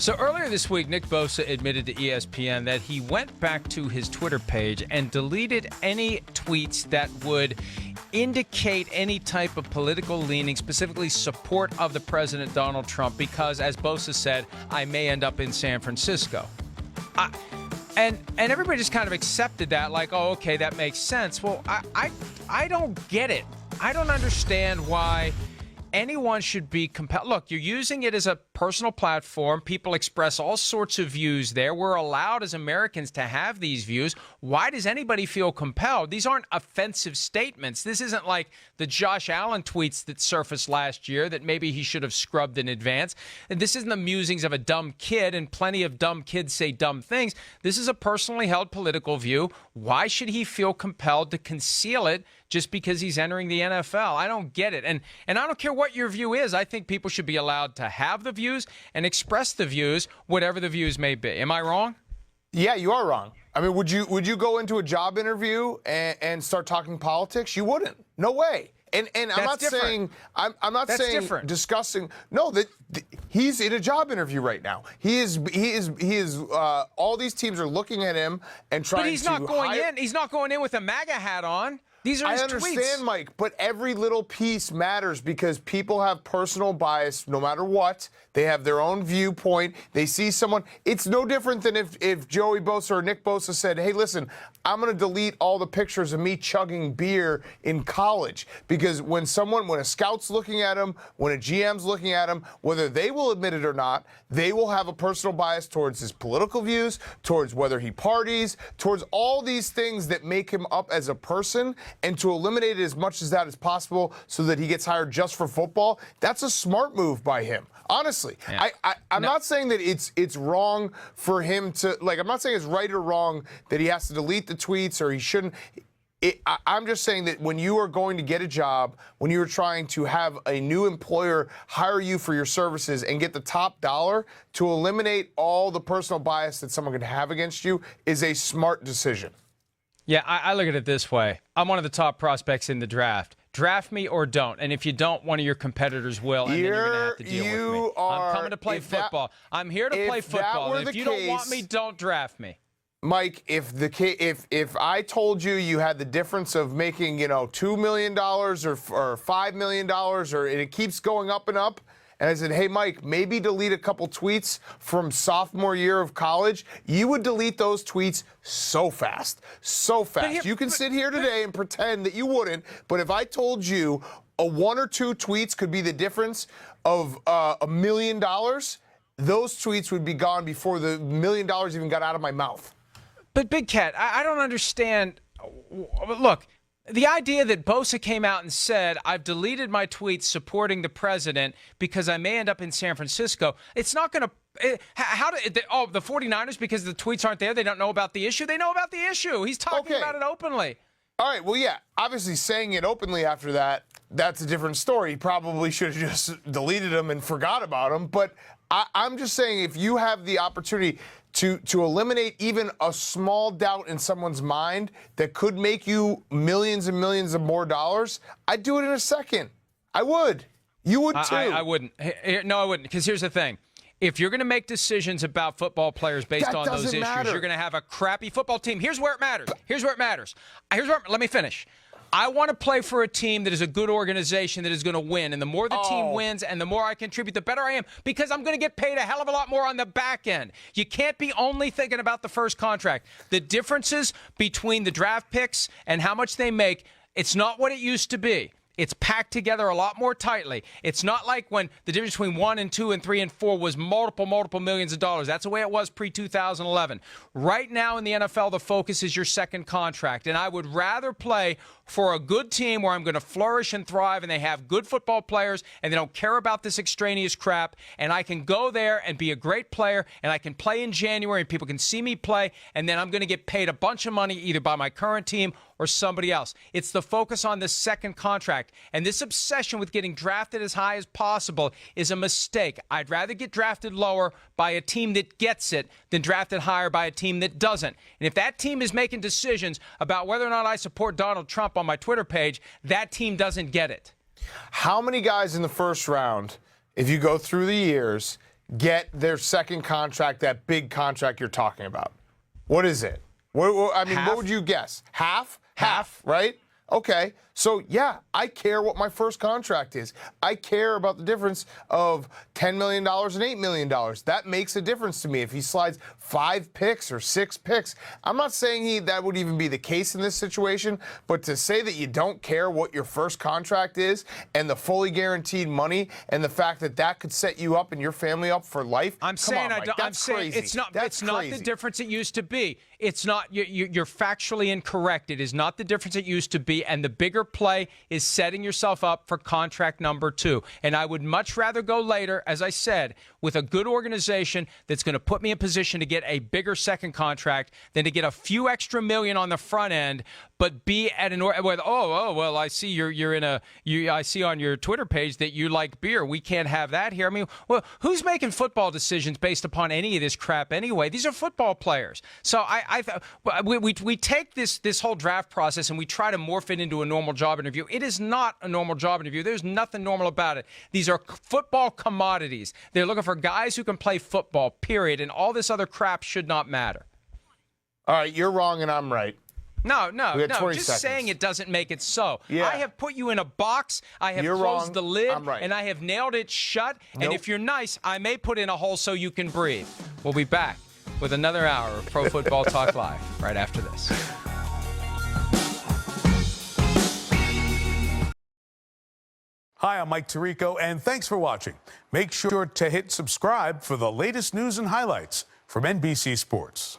So earlier this week, Nick Bosa admitted to ESPN that he went back to his Twitter page and deleted any tweets that would indicate any type of political leaning, specifically support of the president, Donald Trump, because, as Bosa said, I may end up in San Francisco. And everybody just kind of accepted that, like, oh, okay, that makes sense. Well, I don't get it. I don't understand why anyone should be compelled. Look, you're using it as a personal platform. People express all sorts of views there. We're allowed as Americans to have these views. Why does anybody feel compelled? These aren't offensive statements. This isn't like the Josh Allen tweets that surfaced last year that maybe he should have scrubbed in advance. And this isn't the musings of a dumb kid, and plenty of dumb kids say dumb things. This is a personally held political view. Why should he feel compelled to conceal it just because he's entering the NFL? I don't get it. And I don't care what your view is. I think people should be allowed to have the views and express the views, whatever the views may be. Am I wrong? Yeah, you are wrong. I mean, would you go into a job interview and start talking politics? You wouldn't. No way. And I'm not saying I'm not saying different. Discussing. No, that he's in a job interview right now. He is. All these teams are looking at him and trying to. But he's not going in. He's not going in with a MAGA hat on. These are his tweets. I understand, Mike, but every little piece matters because people have personal bias no matter what. They have their own viewpoint. They see someone. It's no different than if Joey Bosa or Nick Bosa said, hey, listen, I'm going to delete all the pictures of me chugging beer in college. Because when a scout's looking at him, when a GM's looking at him, whether they will admit it or not, they will have a personal bias towards his political views, towards whether he parties, towards all these things that make him up as a person. And to eliminate it as much as that as possible so that he gets hired just for football, that's a smart move by him. Honestly, yeah. I'm not saying that it's wrong for him to, like, I'm not saying it's right or wrong that he has to delete the tweets or he shouldn't. I'm just saying that when you are going to get a job, when you are trying to have a new employer hire you for your services and get the top dollar, to eliminate all the personal bias that someone could have against you is a smart decision. Yeah, I look at it this way. I'm one of the top prospects in the draft. Draft me or don't. And if you don't, one of your competitors will, and then you're going to have to deal with me. I'm coming to play football. I'm here to play football. And if you don't want me, don't draft me. Mike, if I told you had the difference of making, $2 million or $5 million, and it keeps going up and up, and I said, hey, Mike, maybe delete a couple tweets from sophomore year of college, you would delete those tweets so fast. So fast. You can sit here today and pretend that you wouldn't, but if I told you a one or two tweets could be the difference of $1 million, those tweets would be gone before the $1 million even got out of my mouth. But, Big Cat, I don't understand. Look, the idea that Bosa came out and said, I've deleted my tweets supporting the president because I may end up in San Francisco, it's not going to the 49ers, because the tweets aren't there, they don't know about the issue? They know about the issue. He's talking about it openly. All right, well, yeah, obviously saying it openly after that, that's a different story. He probably should have just deleted them and forgot about them. But I'm just saying, if you have the opportunity to eliminate even a small doubt in someone's mind that could make you millions and millions of more dollars, I'd do it in a second. I would. You would too. I wouldn't. No, I wouldn't. Because here's the thing. If you're going to make decisions about football players based on those issues, you're going to have a crappy football team. Here's where it matters. Let me finish. I want to play for a team that is a good organization that is going to win. And the more the team wins and the more I contribute, the better I am, because I'm going to get paid a hell of a lot more on the back end. You can't be only thinking about the first contract. The differences between the draft picks and how much they make, it's not what it used to be. It's packed together a lot more tightly. It's not like when the difference between 1 and 2 and 3 and 4 was multiple millions of dollars. That's the way it was pre-2011. Right now in the NFL, the focus is your second contract. And I would rather play for a good team where I'm going to flourish and thrive and they have good football players and they don't care about this extraneous crap, and I can go there and be a great player and I can play in January and people can see me play, and then I'm going to get paid a bunch of money either by my current team or somebody else. It's the focus on the second contract. And this obsession with getting drafted as high as possible is a mistake. I'd rather get drafted lower by a team that gets it than drafted higher by a team that doesn't. And if that team is making decisions about whether or not I support Donald Trump on my Twitter page, that team doesn't get it. How many guys in the first round, if you go through the years, get their second contract, that big contract you're talking about? What is it? What would you guess? Half, right? Okay, so yeah, I care what my first contract is. I care about the difference of $10 million and $8 million. That makes a difference to me. If he slides 5 picks or 6 picks, I'm not saying that would even be the case in this situation, but to say that you don't care what your first contract is and the fully guaranteed money and the fact that that could set you up and your family up for life, I'm saying crazy. it's not Crazy. the difference it used to be. It's not, you're factually incorrect. It is not the difference it used to be, and the bigger play is setting yourself up for contract number 2. And I would much rather go later, as I said, with a good organization that's going to put me in position to get a bigger second contract than to get a few extra million on the front end, but be at an well, I see I see on your Twitter page that you like beer. We can't have that here. I mean, well, who's making football decisions based upon any of this crap anyway? These are football players. So we take this whole draft process and we try to morph it into a normal job interview. It is not a normal job interview. There's nothing normal about it. These are football commodities. They're looking for guys who can play football, period, and all this other crap should not matter. All right, you're wrong and I'm right. No. Just seconds. saying it doesn't make it so. Yeah. I have put you in a box. I have closed the lid. I'm right. And I have nailed it shut. Nope. And if you're nice, I may put in a hole so you can breathe. We'll be back with another hour of Pro Football Talk Live right after this. Hi, I'm Mike Tirico, and thanks for watching. Make sure to hit subscribe for the latest news and highlights from NBC Sports.